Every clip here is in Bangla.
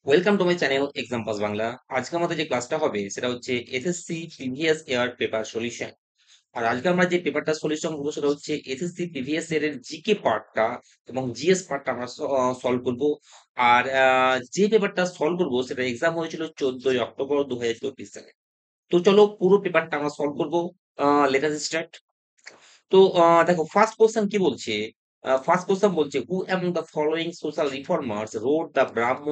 Welcome to my channel exam pass Bangla. আজকে আমাদের যে ক্লাসটা হবে সেটা হচ্ছে SSC previous year paper solution. আর আজকে আমরা যে পেপারটা সলিউশন করবো সেটা হচ্ছে এসএসসি প্রিভিয়াস ইয়ার এর জিকে পার্টটা এবং জিএস পার্টটা আমরা সলভ করব। আর যে পেপারটা সলভ করবো সেটা এক্সাম হয়েছিল 14ই অক্টোবর 2024 সালে। তো চলো পুরো পেপারটা আমরা সলভ করবো। Let's start. তো দেখো ফার্স্ট কোশ্চেন কি বলছে। ফার্স্ট কোশ্চেন বলছে who among the following social reformers wrote the Brahmo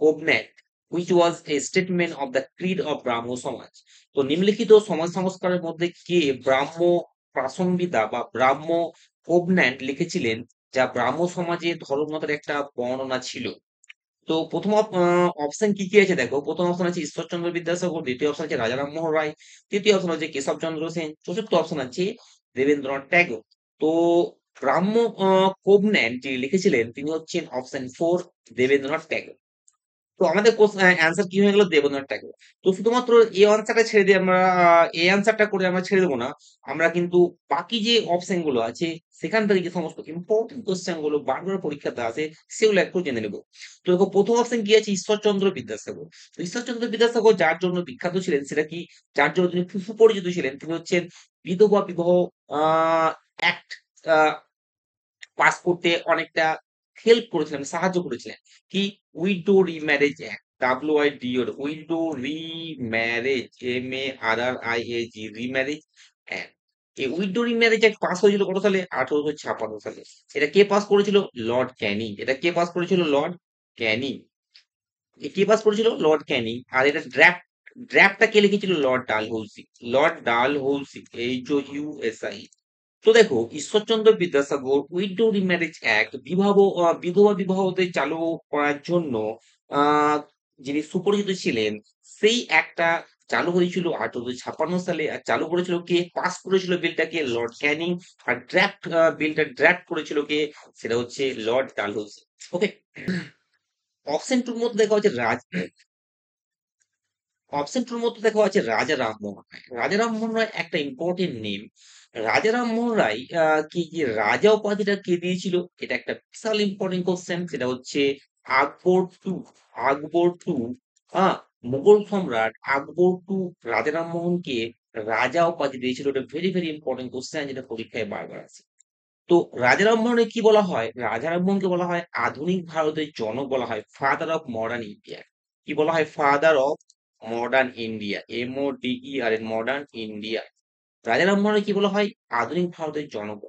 covenant which was a statement of the creed of Brahmo Samaj. তো নিম্নলিখিত সমাজ সংস্কারের মধ্যে কে ব্রাহ্ম প্রাসংবিতা বা ব্রাহ্ম কোভন্যান্ট লিখেছিলেন, যা ব্রাহ্ম সমাজে ধর্মমতের একটা বর্ণনা ছিল। তো প্রথম অপশন কি কি আছে দেখো। প্রথম অপশন আছে ঈশ্বরচন্দ্র বিদ্যাসাগর, দ্বিতীয় অপশন আছে রাজা রামমোহন রায়, তৃতীয় অপশন হচ্ছে কেশবচন্দ্র সেন, চতুর্থ অপশন আছে দেবেন্দ্রনাথ ট্যাগর। তো ব্রাহ্ম কোভন্যান্ট যিনি লিখেছিলেন তিনি হচ্ছেন অপশন ফোর, দেবেন্দ্রনাথ ট্যাগর। তো আমাদের অ্যান্সার কি হয়ে গেল, দেবেন্দ্রনাথ ট্যাগর। তো শুধুমাত্র এই অ্যান্সারটা ছেড়ে দিয়ে আমরা এই অ্যান্সারটা করে আমরা ছেড়ে দেবো না। আমরা কিন্তু বাকি যে অপশন গুলো আছে সেখান থেকে যে সমস্ত ইম্পর্টেন্ট কোশ্চেন গুলো বারবার পরীক্ষাতে আসে সেগুলো একটু জেনে নেবো। তো দেখো প্রথম অপশন কি আছে, ঈশ্বরচন্দ্র বিদ্যাসাগর। তো ঈশ্বরচন্দ্র বিদ্যাসাগর যার জন্য বিখ্যাত ছিলেন সেটা কি, যার জন্য তিনি সুপরিচিত ছিলেন তিনি হচ্ছেন বিধবা বিবাহ অ্যাক্ট পাস করতে অনেকটা হেল্প করেছিলেন, সাহায্য করেছিলেন। কি, widow remarriage act, WIDO, widow remarriage, MARRIAG, remarriage act. এই উইডো রিম্যারেজ অ্যাক্ট পাস হয়েছিল কত সালে, 1856 সালে। এটা কে পাস করেছিল, লর্ড ক্যানিং। এটা কে পাস করেছিল, লর্ড ক্যানিং। কে পাস করেছিল, লর্ড ক্যানিং। আর এটা ড্রাফটটা কে লিখেছিল, Lord Dalhousie. Lord Dalhousie, HOUSI। তো দেখো Ishwarchandra Vidyasagar widow remarriage act বিধবা বিবাহতে চালু করার জন্য আহ যিনি সুপরিচিত ছিলেন, সেই অ্যাক্টটা চালু হয়েছিল 1856 সালে। আর চালু করেছিল কে, পাস করেছিল বিলটাকে, লর্ড ক্যানিং। আর বিলটা ড্রাফট করেছিল কে, সেটা হচ্ছে লর্ড ডালহৌসি। ওকে। অপশন টুর মধ্যে দেখা হচ্ছে অপশন টুর মধ্যে দেখা আছে রাজা রামমোহন রায়। রাজা রামমোহন রায় একটা ইম্পর্টেন্ট নেম। রাজা রামমোহন রায় কি যে রাজা উপাধিটা কে দিয়েছিল, এটা একটা বিশাল ইম্পর্টেন্ট কোশ্চেন। সেটা হচ্ছে আকবর টু। আকবর টু মুঘল সম্রাট আকবর টু রাজা রামমোহনকে রাজা উপাধি দিয়েছিল। এটা ভেরি ভেরি ইম্পর্টেন্ট কোশ্চেন, যেটা পরীক্ষায় বারবার আছে। তো রাজা রামমোহনে কি বলা হয়, রাজা রামমোহনকে বলা হয় আধুনিক ভারতের জনক, বলা হয় ফাদার অফ মডার্ন ইন্ডিয়া। কি বলা হয়, father of modern India, MODERN, modern India. রাজা রামমোহন কি বলা হয়, আধুনিক ভারতের জনক।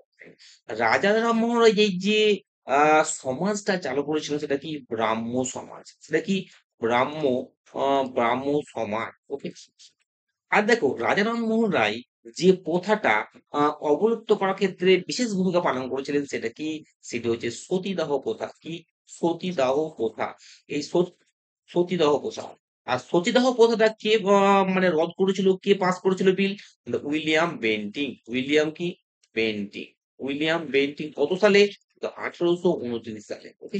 রাজা রামমোহন রায় এই যে সমাজটা চালু করেছিল সেটা কি, ব্রাহ্ম সমাজ। সেটা কি, ব্রাহ্ম ব্রাহ্ম সমাজ। ওকে। আর দেখো রাজা রামমোহন রায় যে প্রথাটা অবলুপ্ত করার ক্ষেত্রে বিশেষ ভূমিকা পালন করেছিলেন সেটা কি, সেটি হচ্ছে সতীদাহ প্রথা। কি, সতীদাহ প্রথা। এই সতীদাহ প্রথা। আর সতীদাহ প্রথাটা কে মানে রদ করেছিল, কে পাস করেছিল বিল, উইলিয়াম বেন্টিং। উইলিয়াম কি, বেন্টিং। উইলিয়াম বেন্টিং কত সালে, 1829 সালে। ওকে।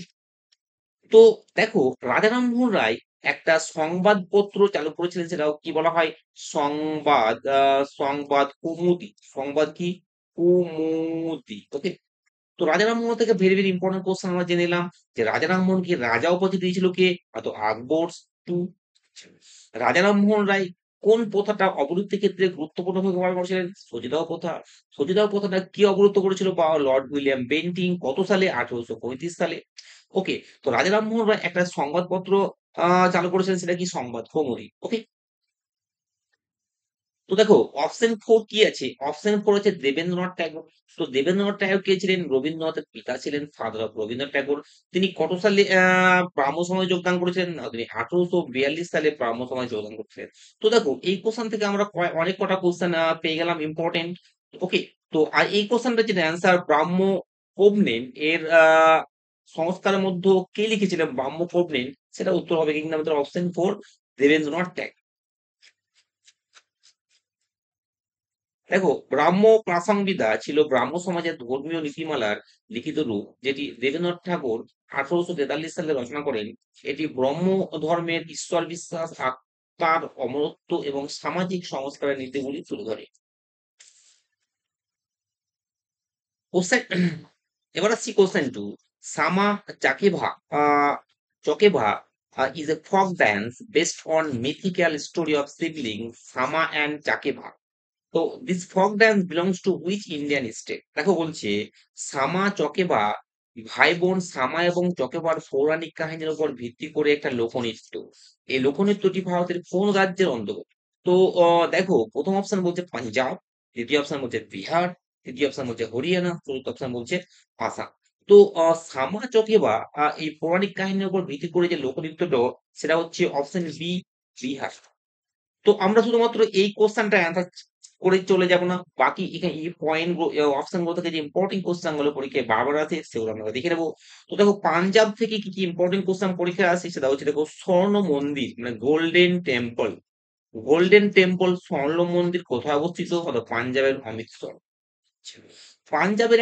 তো দেখো রাজা রামমোহন রায় একটা সংবাদপত্র চালু করেছিলেন, সেটাও কি বলা হয়, সংবাদ কৌমুদি। সংবাদ কি, কৌমুদি। ওকে। তো রাজা রামমোহন থেকে ভেরি ভেরি ইম্পর্টেন্ট কোশ্চেন আমরা জেনে নিলাম যে রাজা রামমোহনকে রাজা উপাধি দিয়েছিল কে, তো আকবর টু। রাজা রামমোহন রায় কোন প্রথাটা অবলুপ্তির ক্ষেত্রে গুরুত্বপূর্ণ ভূমিকা পালন করেছিলেন, সতীদাহ প্রথা। সতীদাহ প্রথাটা কি অবলুপ্ত করেছিল, বা লর্ড উইলিয়াম বেন্টিং কত সালে, 1835 সালে। ওকে। তো রাজা রামমোহন রায় একটা সংবাদপত্র চালু করেছিলেন, সেটা কি, সংবাদ কৌমুদি। ওকে। তো দেখো অপশন ফোর কি আছে, অপশন ফোর হচ্ছে দেবেন্দ্রনাথ ট্যাগর। তো দেবেন্দ্রনাথ ট্যাগর কে ছিলেন, রবীন্দ্রনাথের পিতা ছিলেন, ফাদার অফ রবীন্দ্রনাথ ট্যাগর। তিনি কত সালে ব্রাহ্ম সমাজে যোগদান করেছিলেন, তিনি 1842 সালে ব্রাহ্ম সমাজে যোগদান করেছিলেন। তো দেখো এই কোশ্চেন থেকে আমরা অনেক কটা কোশ্চেন পেয়ে গেলাম ইম্পর্টেন্ট। ওকে। তো আর এই কোশ্চেনটা যেটা অ্যান্সার, ব্রাহ্ম কোভনেন্ট এর সংস্কারের মধ্যে কে লিখেছিলেন ব্রাহ্ম কোভনেন্ট, সেটা উত্তর হবে কিন্তু আমাদের অপশন ফোর, দেবেন্দ্রনাথ ট্যাগর। দেখো ব্রাহ্ম প্রাসংবিদা ছিল ব্রাহ্ম সমাজের ধর্মীয় নীতিমালার লিখিত রূপ, যেটি দেবেন্দ্রনাথ ঠাকুর 1843 সালে রচনা করেন। এটি ব্রহ্ম ধর্মের ঈশ্বর বিশ্বাস, আত্মার অমরত্ব এবং সামাজিক সংস্কারের নীতিগুলি তুলে ধরে। কোশ্চেন এবার আসছি কোশ্চেন টু। সামা চাকেভা আহ চকেভা is a folk dance based on mythical story of siblings Sama and Chakeva. So this folk dance belongs to which Indian state? দেখো বলছে সামা চকেবা ভাই বোন সামা এবং চকেবার পৌরাণিক কাহিনীর উপর ভিত্তি করে একটা লোকনৃত্য। এই লোকনৃত্যটি ভারতের কোন রাজ্যের অন্তর্গত? তো দেখো প্রথম অপশন বলছে পাঞ্জাব, দ্বিতীয় অপশন বলছে বিহার, তৃতীয় অপশন বলছে হরিয়ানা, চতুর্থ অপশন বলছে আসাম। তো সামা চকেবা এই পৌরাণিক কাহিনীর উপর ভিত্তি করে যে লোকনৃত্যটা সেটা হচ্ছে অপশন বি, বিহার। তো আমরা শুধুমাত্র এই কোশ্চেনটা অ্যান্সার করে চলে যাব না, বাকি এখানে এই পয়েন্ট অপশন গুলো থেকে যে ইম্পর্টেন্ট কোশ্চেন গুলো পরীক্ষায় বারবার আছে সেগুলো আমরা দেখে নেবো। তো দেখো পাঞ্জাব থেকে কি কি ইম্পর্টেন্ট কোশ্চেন পরীক্ষায় আসে সেটা হচ্ছে দেখো স্বর্ণ মন্দির মানে গোল্ডেন টেম্পল। গোল্ডেন টেম্পল স্বর্ণ মন্দির কোথায় অবস্থিত? হলো পাঞ্জাবের অমৃতসর। পাঞ্জাবের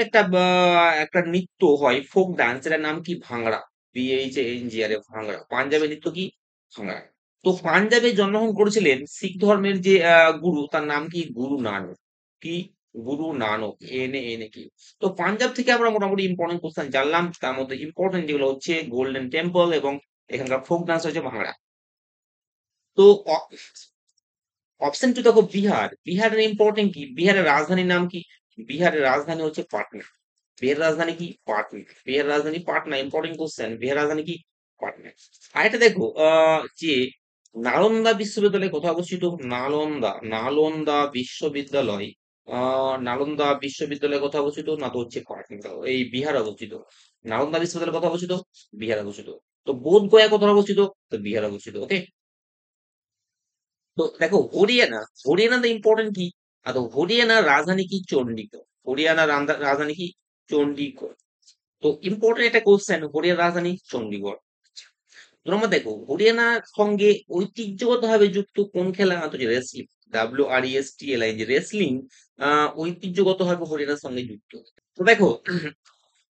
একটা নৃত্য হয় ফোক ডান্স, এটার নাম কি? ভাংড়া। BHANGRA, ভাংড়া। পাঞ্জাবের নৃত্য কি? ভাংড়া। তো পাঞ্জাবে জন্মগ্রহণ করেছিলেন শিখ ধর্মের যে গুরু, তার নাম কি? গুরু নানক। কি? গুরু নানক। এন এ কি। তো পাঞ্জাব থেকে আমরা মোটামুটি ইম্পর্টেন্ট কোশ্চেন জানলাম, তার মধ্যে ইম্পর্টেন্ট যেগুলো হচ্ছে গোল্ডেন টেম্পল এবং এখানকার ফোক ডান্স হচ্ছে ভাংড়া। তো অপশন টু দেখো বিহার। বিহারের ইম্পর্টেন্ট কি? বিহারের রাজধানীর নাম কি? বিহারের রাজধানী হচ্ছে পাটনা। বিহারের রাজধানী কি? পাটনা। বিহারের রাজধানী পাটনা। ইম্পর্টেন্ট কোশ্চেন, বিহারের রাজধানী কি? পাটনা। আর এটা দেখো যে নালন্দা বিশ্ববিদ্যালয় কোথায় অবস্থিত? নালন্দা, নালন্দা বিশ্ববিদ্যালয় নালন্দা বিশ্ববিদ্যালয় কোথায় অবস্থিত? না তো হচ্ছে পাটনা, এই বিহার অবস্থিত। নালন্দা বিশ্ববিদ্যালয় কোথায় অবস্থিত? বিহার অবস্থিত। তো বোধ গয়া কোথায় অবস্থিত? তো বিহার অবস্থিত। ওকে। তো দেখো হরিয়ানা, হরিয়ানাতে ইম্পর্টেন্ট কি? আর তো হরিয়ানার রাজধানী কি? চণ্ডীগড়। হরিয়ানার রাজধানী কি? চণ্ডীগড়। তো ইম্পর্টেন্ট একটা কোশ্চেন, হরিয়ানার রাজধানী চণ্ডীগড়। আচ্ছা, 2 নম্বর দেখো হরিয়ানার সঙ্গে ঐতিহ্যগতভাবে যুক্ত কোন খেলা? না তো হচ্ছে রেসলিং। WRESTLI, যে রেসলিং ঐতিহ্যগতভাবে হরিয়ানার সঙ্গে যুক্ত। তো দেখো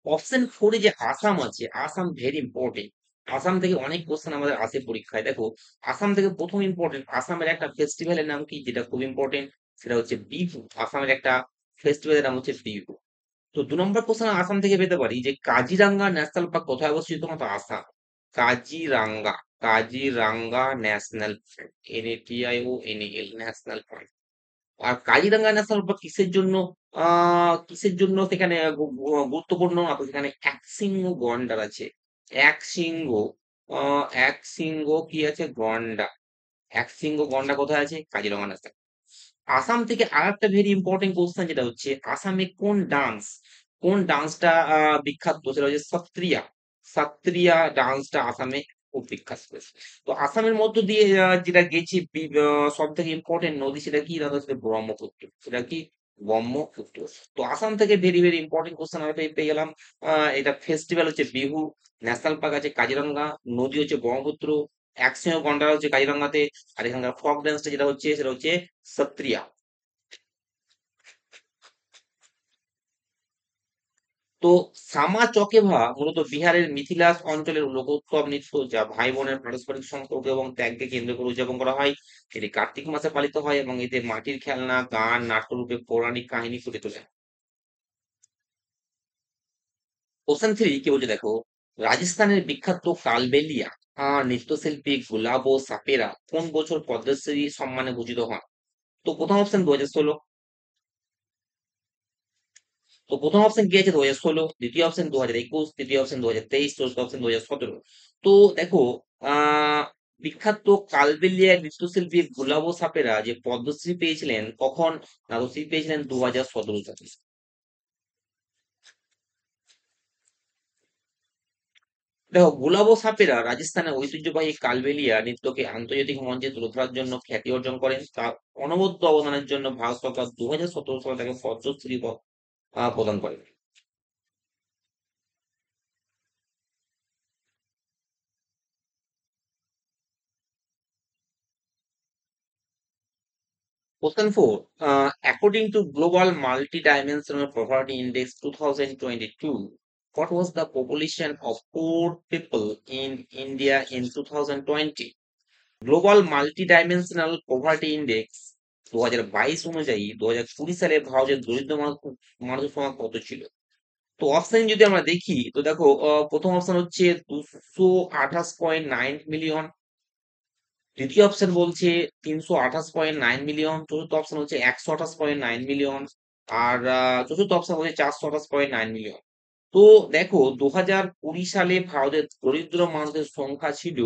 অপশন ফোরে যে আসাম আছে, আসাম ভেরি ইম্পর্টেন্ট। আসাম থেকে অনেক কোশ্চেন আমাদের আসে পরীক্ষায়। দেখো আসাম থেকে প্রথম ইম্পর্টেন্ট, আসামের একটা ফেস্টিভ্যালের নাম কি যেটা খুব ইম্পর্টেন্ট? সেটা হচ্ছে বিহু। আসামের একটা ফেস্টিভ্যালের নাম হচ্ছে বিহু। তো 2 নম্বর কোশ্চেন আসাম থেকে পেতে পারি যে কাজিরাঙ্গা ন্যাশনাল পার্ক কোথায় অবস্থিত? মতো Assam. Kaziranga, Kaziranga national park, NATIONAL national park. আর কাজিরাঙ্গা ন্যাশনাল পার্ক কিসের জন্য কিসের জন্য সেখানে গুরুত্বপূর্ণ? আপনার সেখানে এক সিংহ গন্ডার আছে। এক সিংহ এক সিংহ কি আছে? গন্ডা। এক সিংহ গন্ডা কোথায় আছে? কাজিরাঙ্গা ন্যাশনাল। আসাম থেকে আরেকটা ভেরি ইম্পর্টেন্ট কোশ্চেন যেটা হচ্ছে আসামে কোন ডান্সটা বিখ্যাত? সেটা হচ্ছে সত্রিয়া। সত্রিয়া ডান্সটা আসামে খুব বিখ্যাত। তো আসামের মধ্য দিয়ে যেটা গেছি সব থেকে ইম্পর্টেন্ট নদী সেটা কি? না হচ্ছে ব্রহ্মপুত্র। সেটা কি? ব্রহ্মপুত্র। তো আসাম থেকে ভেরি ভেরি ইম্পর্টেন্ট কোশ্চেন আমরা পেয়ে গেলাম। এটা ফেস্টিভ্যাল হচ্ছে বিহু, ন্যাশনাল পার্ক আছে কাজিরাঙ্গা, নদী হচ্ছে ব্রহ্মপুত্র, একশিঙা গন্ডার হচ্ছে কাজিরাঙ্গাতে, আর এখানকার ফক ডান্সটা যেটা হচ্ছে সেটা হচ্ছে সত্রিয়া। তো সামা চকেভা মূলত বিহারের মিথিলাস অঞ্চলের লোকোৎসব নৃত্য, যা ভাই বোনের পারস্পরিক সম্পর্ক এবং ত্যাগকে কেন্দ্র করে উদযাপন করা হয়। এটি কার্তিক মাসে পালিত হয় এবং এতে মাটির খেলনা, গান, নাট্যরূপে পৌরাণিক কাহিনী ফুটে তোলে। কোশ্চেন 3 কি বলছে দেখো, রাজস্থানের বিখ্যাত কালবেলিয়া নৃত্যশিল্পী গুলাবো সাপেরা কোন বছর পদ্মশ্রী সম্মানে ভূষিত হন? তো প্রথম অপশন 2016। তো প্রথম অপশন কি আছে? 2016, দ্বিতীয় অপশন 2021, তৃতীয় অপশন 2023, চতুর্থ অপশন 2017। তো দেখো আহ বিখ্যাত কালবেলিয়া নৃত্যশিল্পী গুলাবো সাপেরা যে পদ্মশ্রী পেয়েছিলেন কখন? পদ্মশ্রী পেয়েছিলেন 2017 সালে। দেখো গুলাবো সাপেরা রাজস্থানের ঐতিহ্যবাহী কালবেলিয়া নৃত্যকে আন্তর্জাতিক মঞ্চে তুলে ধরার জন্য খ্যাতি অর্জন করেন। তার অনবদ্য অবদানের জন্য ভারত সরকার 2017 সালে তাকে পদ্মশ্রী প্রদান করেন। Question 4. According to Global Multidimensional Poverty Index 2022, what was the population of poor people in India in 2020? Global multidimensional poverty index 2022 অনুযায়ী 2020 সালে ভারতের দরিদ্র মানুষের সংখ্যা কত ছিল? তো অপশন যদি আমরা দেখি তো দেখো প্রথম অপশন হচ্ছে 228.9 মিলিয়ন, দ্বিতীয় অপশন বলছে 328.9 মিলিয়ন, চতুর্থ অপশন হচ্ছে 128.9 মিলিয়ন, আর চতুর্থ অপশন হচ্ছে 428.9 মিলিয়ন। তো দেখো 2020 সালে ভারতের দরিদ্র মানুষের সংখ্যা ছিল,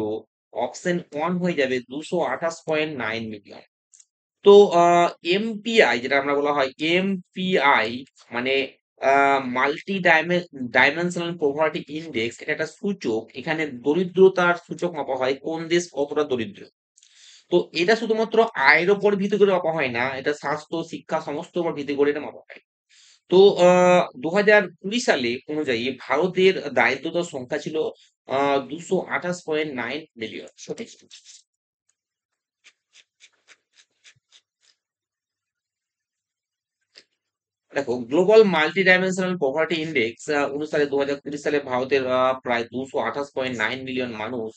অপশন ওয়ান হয়ে যাবে 228.9 মিলিয়ন। তো এমপিআই যেটা আমরা বলা হয় এমপিআই, মানে মাল্টি ডাইমেনশনাল পভার্টি ইন্ডেক্স, এটা একটা সূচক, এখানে দরিদ্রতার সূচক মাপা হয় কোন দেশ কতটা দরিদ্র। তো এটা শুধুমাত্র আয়ের উপর ভিত্তি করে মাপা হয় না, এটা স্বাস্থ্য শিক্ষা সমস্ত উপর ভিত্তি করে এটা মাপা হয়। তো 2020 সালে অনুযায়ী ভারতের দারিদ্রতার সংখ্যা ছিল 228.9 মিলিয়ন, সঠিক। দেখো global multi dimensional poverty index অনুসারে 2020 সালে ভারতের প্রায় 228.9 মিলিয়ন মানুষ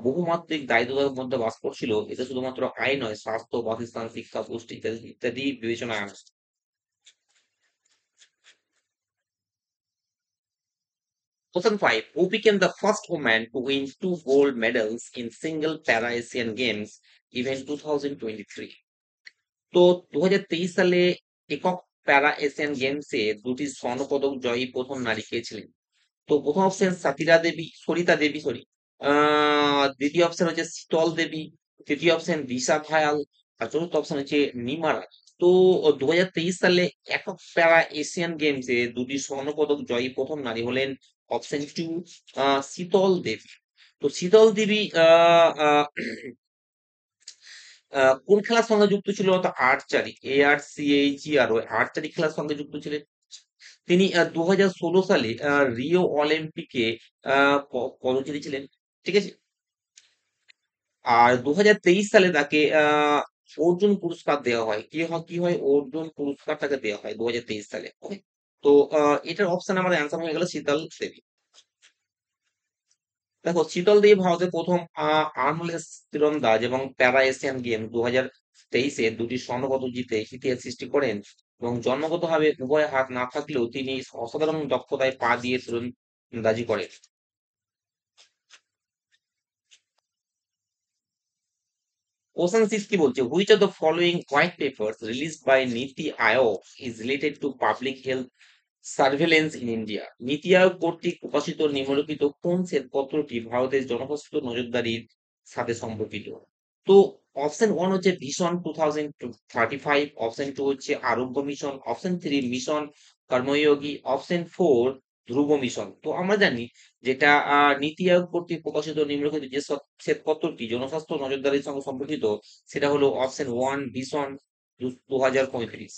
বহুমাত্রিক দারিদ্রতার মধ্যে বাস করছিল। এতে শুধুমাত্র আয় নয়, স্বাস্থ্য, বাসস্থান, শিক্ষা, পুষ্টি ইত্যাদি ইত্যাদি বিবেচনায় আনা। Question 5. Who became the first woman to win two gold medals in single Para-Asian Games event 2023? তো 2023 সালে একক প্যারা এশিয়ান গেমসে দুটি স্বর্ণপদক জয়ী প্রথম নারী কে ছিলেন? তো প্রথম অপশন সরিতা দেবী, সরি। দ্বিতীয় অপশন হচ্ছে শীতল দেবী, তৃতীয় অপশন দিশা ভায়াল, আর চতুর্থ অপশন হচ্ছে নিমা রায়। তো 2023 সালে একক প্যারা এশিয়ান গেমসে দুটি স্বর্ণপদক জয়ী প্রথম নারী হলেন অপশন টু শীতল দেবী। তো শীতল দেবী কোন খেলার সঙ্গে যুক্ত ছিল? তো আর্চারি, ARCHER, ওই আর্চারি খেলার সঙ্গে যুক্ত ছিলেন। তিনি 2016 সালে রিও অলিম্পিকে পদক জিতেছিলেন, ঠিক আছে। আর 2023 সালে তাকে অর্জুন পুরস্কার দেওয়া হয়। কি হয় অর্জুন পুরস্কার তাকে দেওয়া হয় 2023 সালে। Okay? তো এটার অপশন আমার অ্যান্সার হয়ে গেল শীতল দেবী। দেখো শীতল দেবী ভারতের প্রথম আর্মলেস তীরন্দাজ এবং প্যারা এশিয়ান গেম 2023-এ দুটি স্বর্ণপদক জিতে ইতিহাস সৃষ্টি করেন, এবং জন্মগতভাবে উভয় হাত না থাকলেও তিনি অসাধারণ দক্ষতায় পা দিয়ে তীরন্দাজি করেন। Question 6 কি বলছে? Which of the following white papers released by Niti Aayog is related to public health surveillance in India? নীতি আয়োগ কর্তৃক প্রকাশিত নিম্নলিখিত কোন শ্বেতপত্রটি ভারতের জনস্বাস্থ্য নজরদারির সাথে সম্পর্কিত? তো অপশন ওয়ান হচ্ছে ভিশন 2035, অপশন টু হচ্ছে Arogya mission, option three mission Karmayogi, option four Dhruv mission. তো আমরা জানি যেটা নীতি আয়োগ কর্তৃক প্রকাশিত নিম্নলিখিত যে শ্বেতপত্রটি জনস্বাস্থ্য নজরদারির সঙ্গে সম্পর্কিত, সেটা হলো option one vision 2035।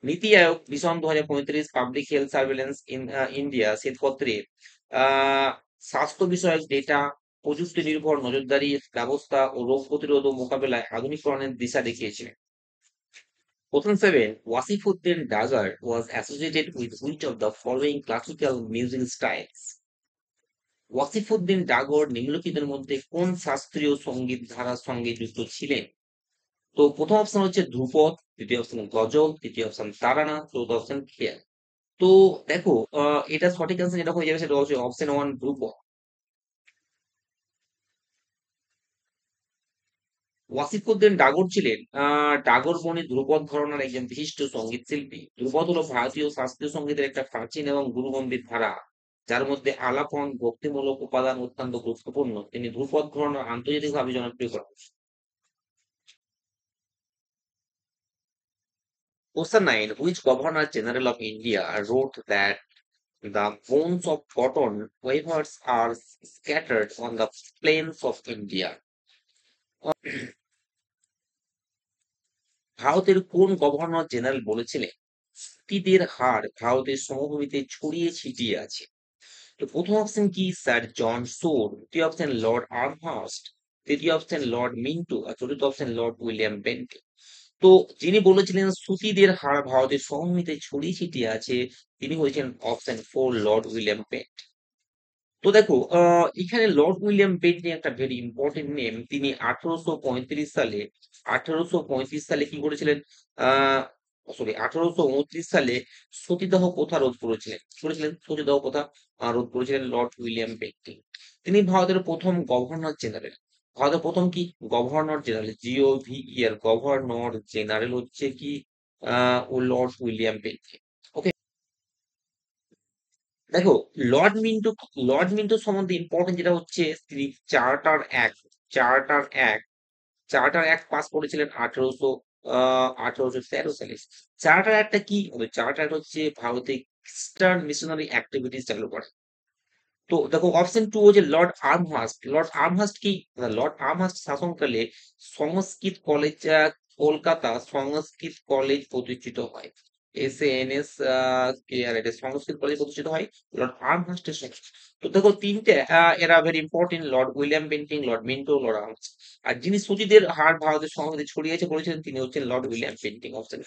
NITI Aayog vision 2035 public health surveillance in India শ্বেতপত্রে আহ, স্বাস্থ্য বিষয়ক ডেটা, প্রযুক্তি নির্ভর নজরদারি ব্যবস্থা ও রোগ প্রতিরোধ ও মোকাবেলায় আধুনিকরণের দিশা দেখিয়েছে। প্রথম seven, Wasifuddin Dagar was associated with which of the following classical music styles? ওয়াসিফুদ্দিন ডাগর নিম্নলিখিতের মধ্যে কোন শাস্ত্রীয় সঙ্গীত ধারার সঙ্গে যুক্ত ছিলেন? তো প্রথম অপশন হচ্ছে ধ্রুপদ, দ্বিতীয় অপশন গজল, তৃতীয় অপশন তারানা, চতুর্থ অপশন খেয়াল। তো দেখো এটা সঠিক অ্যান্সার যেটা হয়ে যাবে সেটা হচ্ছে অপশন ওয়ান ধ্রুপদ। ওয়াসিফউদ্দিন ডাগর ছিলেন ডাগর বনি ধ্রুপদ ঘরানার একজন বিশিষ্ট সঙ্গীত শিল্পী। ধ্রুপদ হলো ভারতীয় শাস্ত্রীয় সঙ্গীতের একটা প্রাচীন এবং গুরুগম্ভীর ধারা, যার মধ্যে আলাপন ভক্তিমূলক উপাদান অত্যন্ত গুরুত্বপূর্ণ। তিনি ধ্রুপদ ঘরানা আন্তর্জাতিকভাবে জনপ্রিয় করেন। Question 9. Which Governor General of India wrote that the bones of cotton wafers are scattered on the plains of India? ভারতের কোন গভর্নর জেনারেল বলেছিলেন হাতিদের হাড় ভারতের সমভূমিতে ছড়িয়ে ছিটিয়ে আছে? তো প্রথম অপশন কি স্যার জন সোর, দ্বিতীয় অপশন লর্ড আর্মহার্স্ট, তৃতীয় অপশন লর্ড মিন্টো, আর চতুর্থ অপশন লর্ড উইলিয়াম বেন্টে। তো যিনি বলেছিলেন সুতিদের হাড় ভারতের সমভূমিতে ছড়িয়ে ছিটিয়ে আছে, তিনি হয়েছেন option four Lord William bent. তো দেখো এখানে লর্ড উইলিয়াম বেন্টলি একটা ভেরি ইম্পর্টেন্ট নেম। তিনি 1835 সালে কি করেছিলেন? সরি 1829 সালে সতীদাহ প্রথা রোধ করেছিলেন সতীদাহ প্রথা রোধ করেছিলেন লর্ড উইলিয়াম বেন্টিং। তিনি ভারতের প্রথম গভর্নর জেনারেল। ভারতের প্রথম কি গভর্নর জেনারেল, GOVE এর গভর্নর জেনারেল হচ্ছে কি ও লর্ড উইলিয়াম বেন্টিং। ওকে, দেখো লর্ড মিন্টো লর্ড মিন্টো সম্বন্ধে ইম্পর্টেন্ট যেটা হচ্ছে তিনি charter act charter act charter act pass করেছিলেন 1813 সালে। চার্টার অ্যাক্টটা কি? চার্টার অ্যাক্ট হচ্ছে ভারতে খ্রিস্টান মিশনারি অ্যাক্টিভিটিস চালু করে। তো দেখো অপশন টু হচ্ছে লর্ড আর্মহার্স্ট। লর্ড আর্মহার্স্ট কি? লর্ড আর্মহার্স্ট শাসনকালে সংস্কৃত কলেজ, কলকাতা সংস্কৃত কলেজ প্রতিষ্ঠিত হয়। SANS ক্লিয়ার, এটা সংস্কৃত কলেজ প্রতিষ্ঠিত হয় লর্ড আর্মহার্স্টের সময়। তো দেখো তিনটে এরা very important, lord William Bentinck, lord Minto, lord Amherst. আর যিনি সতীদের হার ভারতের সংস্কৃতি ছড়িয়েছে বলেছিলেন তিনি হচ্ছেন lord William Bentinck. Option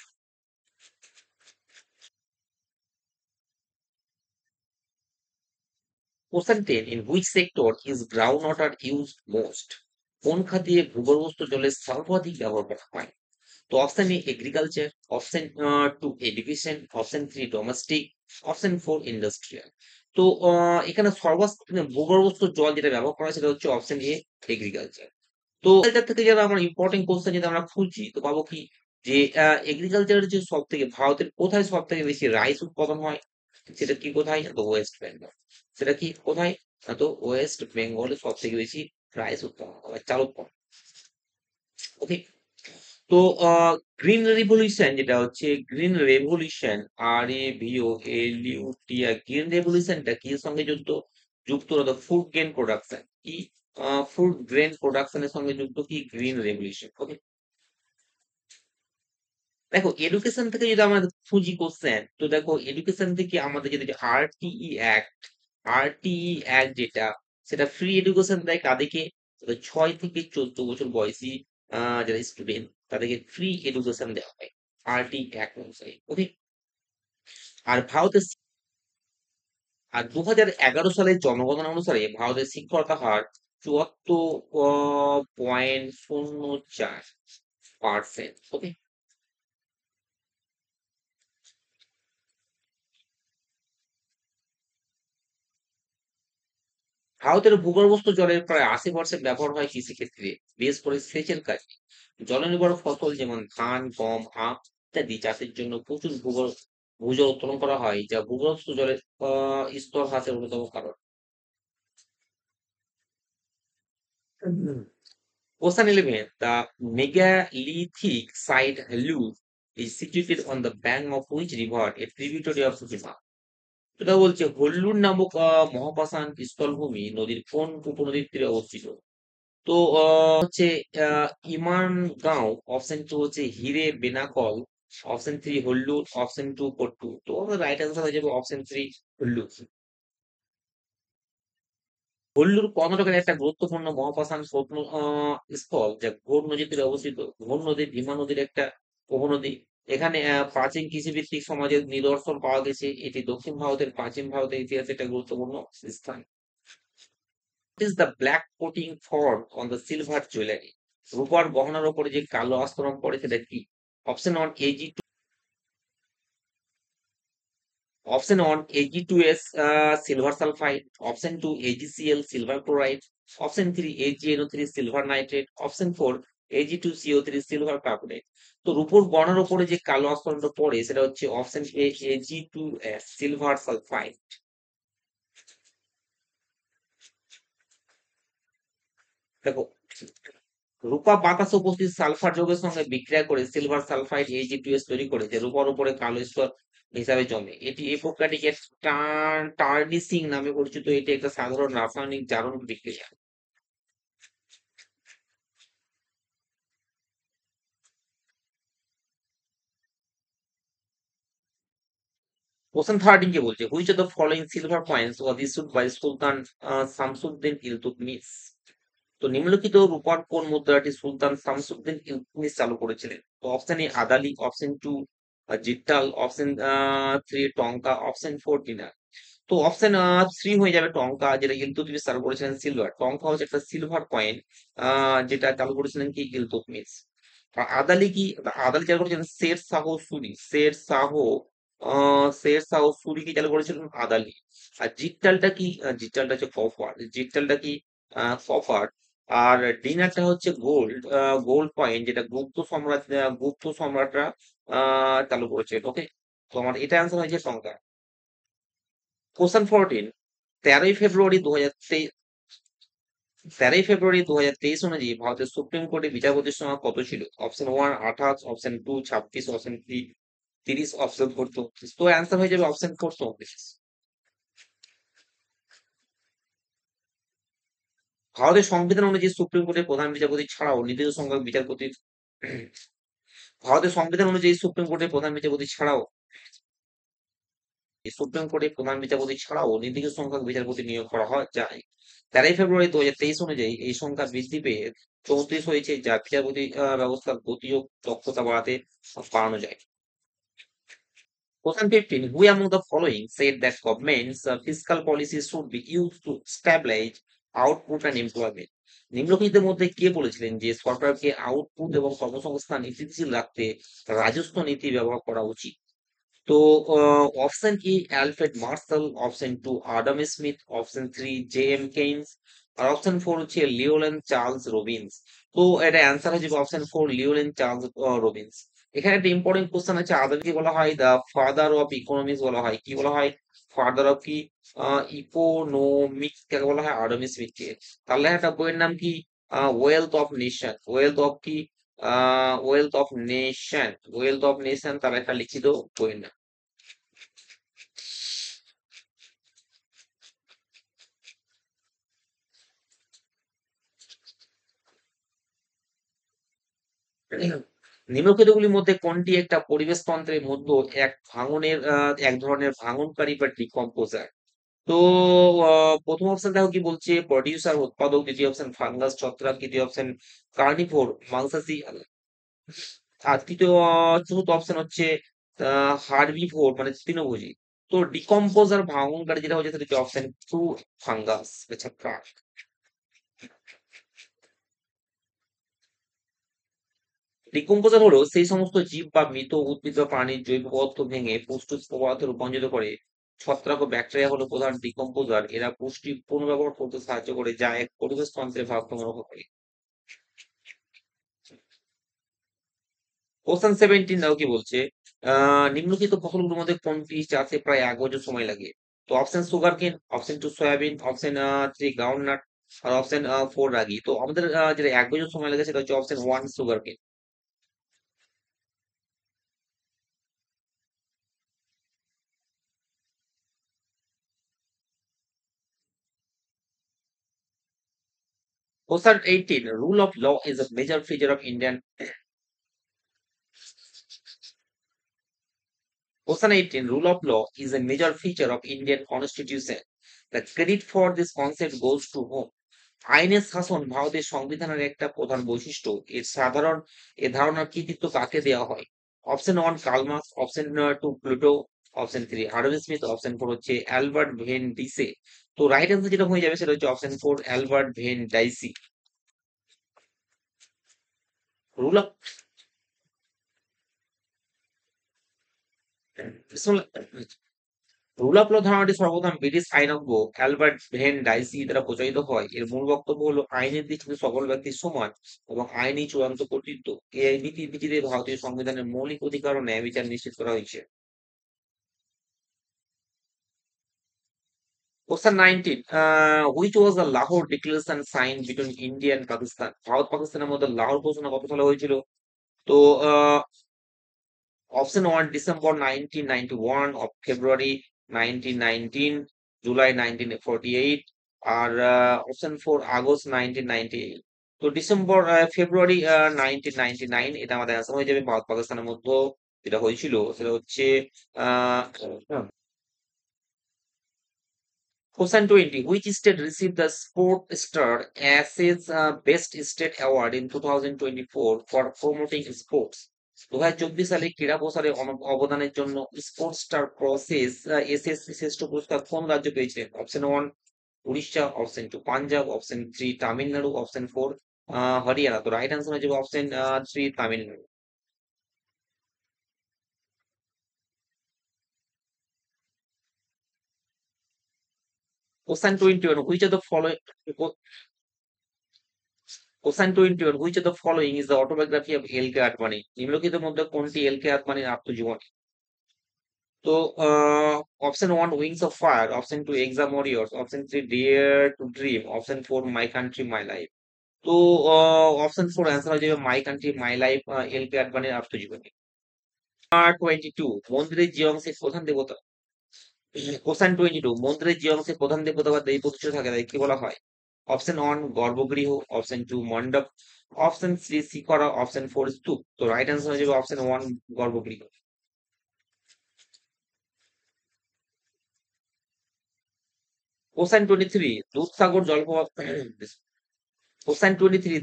Question 10. In which sector is groundwater used most? কোন খাতে ভূগর্ভস্থ জলের সর্বাধিক ব্যবহার করা হয়? তো অপশন এ agriculture, option two education, option three domestic, option four industrial. তো এখানে ভূগর্ভস্থ জল যেটা ব্যবহার করা হয় সেটা হচ্ছে অপশন এ এগ্রিকালচার। তো এটার থেকে যারা আমরা ইম্পর্টেন্ট কোশ্চেন যদি আমরা খুঁজি তো পাবো কি যে এগ্রিকালচারের যে সব থেকে ভারতের কোথায় সব থেকে বেশি রাইস উৎপাদন হয়, সেটা কি কোথায়? তো ওয়েস্ট বেঙ্গল। সেটা কি কোথায়? তো ওয়েস্ট বেঙ্গলে সব থেকে বেশি রাইস উৎপাদন হয়, চাল উৎপাদন। ওকে, তো গ্রিন রেভলিউশন যেটা হচ্ছে গ্রিন রেভলিউশন, RAVOLUT, গ্রিন রেভলিউশনটা কি সঙ্গে যুক্ত? যুক্ত হলো ফুড গ্রেন প্রোডাকশন। কি ফুড গ্রেন প্রোডাকশনের সঙ্গে যুক্ত কি গ্রিন রেভলিউশন। ওকে, দেখো এডুকেশন থেকে যদি আমরা খুঁজি কোশ্চেন, তো দেখো এডুকেশন থেকে আমাদের যদি RTE অ্যাক্ট যেটা, সেটা ফ্রি এডুকেশন দেয় কাদেরকে? 6 থেকে 14 বছর বয়সী যারা স্টুডেন্ট তাদেরকে ফ্রি এডুকেশন দেওয়া হয় RTE অ্যাক্ট অনুসারে। ওকে, আর ভারতের 2011 সালের জনগণনা অনুসারে ভারতের শিক্ষকতা হার 74.04%। ওকে, ভারতের ভূগর্ভস্থ জলের প্রায় 80% ব্যবহার হয় কৃষিক্ষেত্রে, বিশেষ করে সেচের কাজে। জলনির্ভর ফসল যেমন ধান, গম, আখ ইত্যাদি চাষের জন্য প্রচুর ভূজল উত্তোলন করা হয়, যা ভূগর্ভস্থ জলের স্তর হ্রাসের অন্যতম কারণ। Question 11. The megalithic site Hallu is situated on the bank of which river, a tributary of Sutima? এটা বলছে হল্লুর নামক মহাপাষাণ স্থলভূমি নদীর কোন উপনদীর তীরে অবস্থিত? তো হচ্ছে ইমানগাঁও, অপশন টু হচ্ছে হিরে বেনাকল, অপশন থ্রি হল্লুর, অপশন টু পট্টু। তো রাইট অ্যান্সার হয়ে যাবে অপশন থ্রি হল্লুর। হল্লুর কর্ণাটকের একটা গুরুত্বপূর্ণ মহাপাষাণ স্থল যা ঘোর নদীর তীরে অবস্থিত। ঘোর নদী ভীমা নদীর একটা উপনদী। এখানে প্রাচীন কৃষিভিত্তিক সমাজের নিদর্শন পাওয়া গেছে। এটি দক্ষিণ ভারতের প্রাচীন ভারতের ইতিহাসে একটা গুরুত্বপূর্ণ স্থান। What is the black coating formed on the silver jewelry? রূপার গহনার উপরে যে কালো আস্তরণ পড়ে সেটা কি? Option one AG2, option one AG2S silver sulphide, option two AgCl silver chloride, option three AgNO3 silver nitrate, option four Ag2CO3 silver carbonate. তো রূপোর গহনার উপরে যে কালো আস্তরণটা পড়ে সেটা হচ্ছে option A AG2S silver sulphide. দেখো রূপা বাতাসে উপস্থিত সালফার যৌগের সঙ্গে বিক্রিয়া করে সিলভার সালফাইড AgTs তৈরি করে, যে রূপার উপরে কালো স্তর হিসাবে জমে। এই প্রক্রিয়াটিকে টার্নিসিং নামে পরিচিত। এটি একটা সাধারণ রাসায়নিক জারণ বিক্রিয়া। কোশ্চেন 13 কে বলছে which of the following silver coins was issued by sultan Shamsuddin Iltutmish? তো নিম্নলিখিত রূপার কোন মুদ্রাটি সুলতান শামসুদ্দিন ইলতুৎমিশ চালু করেছিলেন? তো option A adali, option two jital, option three tanka, option four dinar. তো অপশন থ্রি হয়ে যাবে টঙ্কা, যেটা ইলতুৎমিশ চালু করেছিলেন সিলভার। টঙ্কা হচ্ছে একটা সিলভার কয়েন যেটা চালু করেছিলেন কি ইলতুৎমিশ। আদালি কি? আদালি চালু করেছিলেন শের শাহ সুরি। শের শাহ সুরি কি চালু করেছিলেন? আদালি। আর জিকটালটা কি? জিকটালটা হচ্ছে কপার। জিকটালটা কি? কপার। আর ডিনারটা হচ্ছে গোল্ড। গোল্ড কয়েন, যেটা গুপ্ত সম্রাটরা চালু করেছে। ওকে, তো আমার এটা অ্যান্সার হয়েছে সংখ্যা। কোশ্চেন 14, 13ই ফেব্রুয়ারি 2023 অনুযায়ী ভারতের সুপ্রিম কোর্টে বিচারপতির সংখ্যা কত ছিল? Option 1 28, option 2 26, option 3 30, option 4 34। তো অ্যান্সার হয়ে যাবে অপশন 4 34। ভারতের সংবিধান অনুযায়ী সুপ্রিম কোর্টের প্রধান বিচারপতি ছাড়াও নির্দিষ্ট সংখ্যক বিচারপতি ভারতের সংবিধান অনুযায়ী সুপ্রিম কোর্টের প্রধান বিচারপতি ছাড়াও নির্দিষ্ট সংখ্যক বিচারপতি নিয়োগ করা হয় যায়। 13ই ফেব্রুয়ারি 2023 অনুযায়ী এই সংখ্যা বৃদ্ধি পেয়ে 34 হয়েছে, যা বিচারপতি ব্যবস্থার গতি ও দক্ষতা বাড়ানো যায়। Question 15. Who among the following said that government's fiscal policies should be used to stabilize output and employment? নিম্নলিখিতের মধ্যে কে বলেছিলেন যে সরকারকে আউটপুট এবং কর্মসংস্থান স্থিতিশীল রাখতে রাজস্ব নীতি ব্যবহার করা উচিত? তো option E Alfred Marshall, option 2 Adam Smith, option 3 J M Keynes, আর অপশন 4 হচ্ছে লিওল্যান্ড চার্লস রবিনস। তো এটা অ্যান্সার হয়ে যাবে অপশন 4 লিওল্যান্ড চার্লস রবিনস। এখানে একটা ইম্পর্টেন্ট কোশ্চেন আছে, আদালকে বলা হয় দ্য ফাদার অফ ইকোনমিক্স বলা হয়। কি বলা হয়? ফাদার অফ কি? ইকোনমিক্স কাকে বলা হয়? আডাম স্মিথকে। তাহলে একটা বইয়ের নাম কি? Wealth of nation. Wealth of কি? ওয়েলথ অফ নেশন তার একটা লিখিত বইয়ের নাম। নিম্নলিখিতগুলির মধ্যে কোনটি একটা পরিবেশ তন্ত্রের মধ্যে এক ধরনের ভাঙনকারী বা ডিকম্পোজার? তো প্রথম অপশন দেখো কি বলছে, প্রডিউসার উৎপাদক, দ্বিতীয় অপশন ফাঙ্গাস ছত্রাক, তৃতীয় অপশন কার্নিভোর মাংসাশী, আর চতুর্থ অপশন হচ্ছে হার্বিভোর মানে তৃণভোজী। তো ডিকম্পোজার ভাঙনকারী যেটা হচ্ছে সেটা হচ্ছে অপশন 2 ফাঙ্গাস ছত্রাক। ডিকম্পোজার হলো সেই সমস্ত জীব বা মৃত উদ্ভিদ বা প্রাণীর জৈব পদার্থ ভেঙে পুষ্টি পদার্থে রূপান্তরিত করে। ছত্রাক ও ব্যাকটেরিয়া হলো প্রধান ডিকম্পোজার। এরা পুষ্টি পুনর্ব্যবহার করতে সাহায্য করে, যা এক পরিবেশ তন্ত্রের ভারসাম্য রক্ষা করে। কোশ্চেন 17 দাও কি বলছে, নিম্নলিখিত ফসলগুলোর মধ্যে কোনটি চাষে প্রায় 1 বছর সময় লাগে? তো option sugar cane, option 2 soybean, option 3 ground nut, আর অপশন 4 রাগি। তো আমাদের যেটা 1 বছর সময় লাগে সেটা হচ্ছে অপশন 1 সুগার কেন। Question 18. Rule of law is a major feature of Indian. Question 18. Rule of law is a major feature of Indian Constitution. The credit for this concept goes to whom? আইনের শাসন ভারতের সংবিধানের একটা প্রধান বৈশিষ্ট্য। এ ধারণার কৃতিত্ব কাকে দেওয়া হয়? Option 1 Karl Marx, option 2 Pluto, option 3 Adam Smith, option 4 হচ্ছে অ্যালবার্ট ভেন ডিসে। তো রাইট অ্যান্সার যেটা হয়ে যাবে সেটা হচ্ছে option 4 Albert Venn Dicey. Rule of rule of law ধারণাটি সর্বপ্রথম ব্রিটিশ আইনজ্ঞ অ্যালবার্ট ভেন ডাইসি দ্বারা প্রচারিত হয়। এর মূল বক্তব্য হলো আইনের দৃষ্টিতে সকল ব্যক্তি সমান এবং আইনই চূড়ান্ত কর্তৃত্ব। এই নীতির ভিত্তিতে ভারতীয় সংবিধানের মৌলিক অধিকার ও ন্যায় বিচার নিশ্চিত করা হয়েছে। Question 19. Which was the Lahore declaration sign between India and Pakistan? Bharat পাকিস্তানের মধ্যে লাহোর ঘোষণা কত সালে হয়েছিল? তো অপশন 1 ডিসেম্বর 1991, ফেব্রুয়ারি 1919, জুলাই 1948, আর অপশন 4 আগস্ট 1998। তো ফেব্রুয়ারি 1999 এটা আমাদের অ্যান্সার হয়ে যাবে। ভারত পাকিস্তানের মধ্যে যেটা হয়েছিল সেটা হচ্ছে আহ Question 20. Which state received the Sport Star as its Best State Award in 2024 for promoting sports? 2024 সালে ক্রীড়া প্রসারে অবদানের জন্য স্পোর্টস স্টার প্রসেস এসএসসি শ্রেষ্ঠ পুরস্কার কোন রাজ্য পেয়েছিলেন? Option 1 Orissa, option 2 Punjab, option 3 Tamil Nadu, option 4 Haryana. তো রাইট অ্যান্সার হয়ে যাবে option 3 Tamil Nadu. Question 21, which of the following question 21, which of the following is the autobiography of L K Advani? নিম্নলিখিতের মধ্যে কোনটি এল কে আদবানির আত্মজীবনী? তো option 1 wings of fire, option 2 exam warriors, option 3 dare to dream, option 4 my country my life. তো অপশন 4 অ্যান্সার হয়ে যাবে মাই country my life, L K আদবানির আত্মজীবনী। 22, মন্দিরের যে অংশে প্রধান দেবতা, কোশ্চেন 22, মন্দিরের যে অংশে প্রধান দেবতা বা দেবী প্রতিষ্ঠিত থাকে তাকে কি বলা হয়? অপশন 1 গর্ভগৃহ, অপশন 2 মণ্ডপ, অপশন 3 শিখরা, অপশন 4 স্তূপ। তো রাইট অ্যান্সার হয়ে যাবে অপশন 1 গর্ভগৃহ। কোশ্চেন 23, দুধসাগর জলপ্রপাত কোশ্চেন 23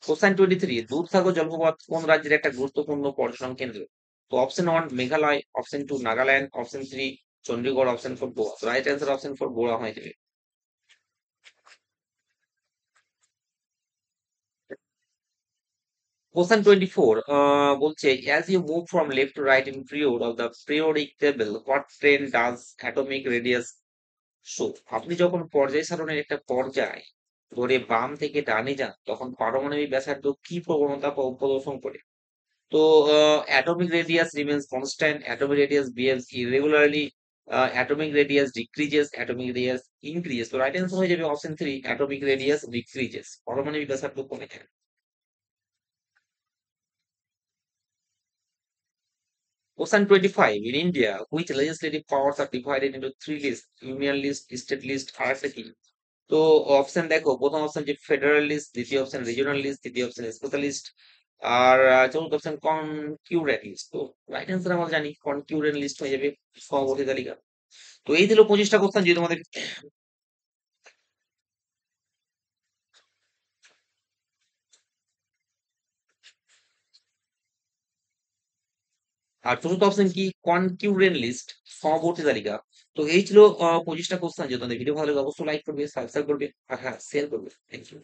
কোশ্চেন 23, দুধসাগর জলপ্রপাত কোন রাজ্যের একটা গুরুত্বপূর্ণ পর্যটন কেন্দ্র? তো option 1 Meghalaya, option 2 Nagaland, option 3 Chandigarh, option 4 Goa. Right answer option 4 Goa হয়ে যাবে। Question 24 বলছে as you move from left to right in period of the periodic table, what trend does atomic radius show? আপনি যখন পর্যায় সারণীর একটা পর্যায় ধরে বাম থেকে ডানে যান তখন পারমাণবিক ব্যাসার্ধ কি প্রবণতা প্রদর্শন করে? তো atomic radius remains constant, atomic radius behaves irregularly, atomic radius decreases, atomic radius increases। তো রাইট অ্যান্সার হয়ে যাবে অপশন 3 atomic radius decreases, পারমাণবিক ব্যাসার্ধ কমে যায়। Question 25. In India, which legislative powers are divided into three lists? Union list, state list, আর একটা কি? তো অপশন দেখো, প্রথম অপশন যে ফেডারেল লিস্ট, দ্বিতীয় অপশন রিজিওনাল লিস্ট, তৃতীয় অপশন স্পেশালিস্ট, আর চতুর্থ অপশন কনকিউরেন্ট লিস্ট। তো রাইট অ্যান্সার আমরা জানি কনকিউরেন্ট লিস্ট হয়ে যাবে সহবর্তী তালিকা। তো এই দিল 25টা কোশ্চেন যে তোমাদের। আর চতুর্থ অপশন কি? কনকিউরেন্ট লিস্ট, সহবর্তী তালিকা। তো এই ছিল 25টা কোশ্চেন যে তোমাদের। ভিডিও ভালো লাগে অবশ্যই লাইক করবে, সাবস্ক্রাইব করবে, আর হ্যাঁ শেয়ার করবে। Thank you.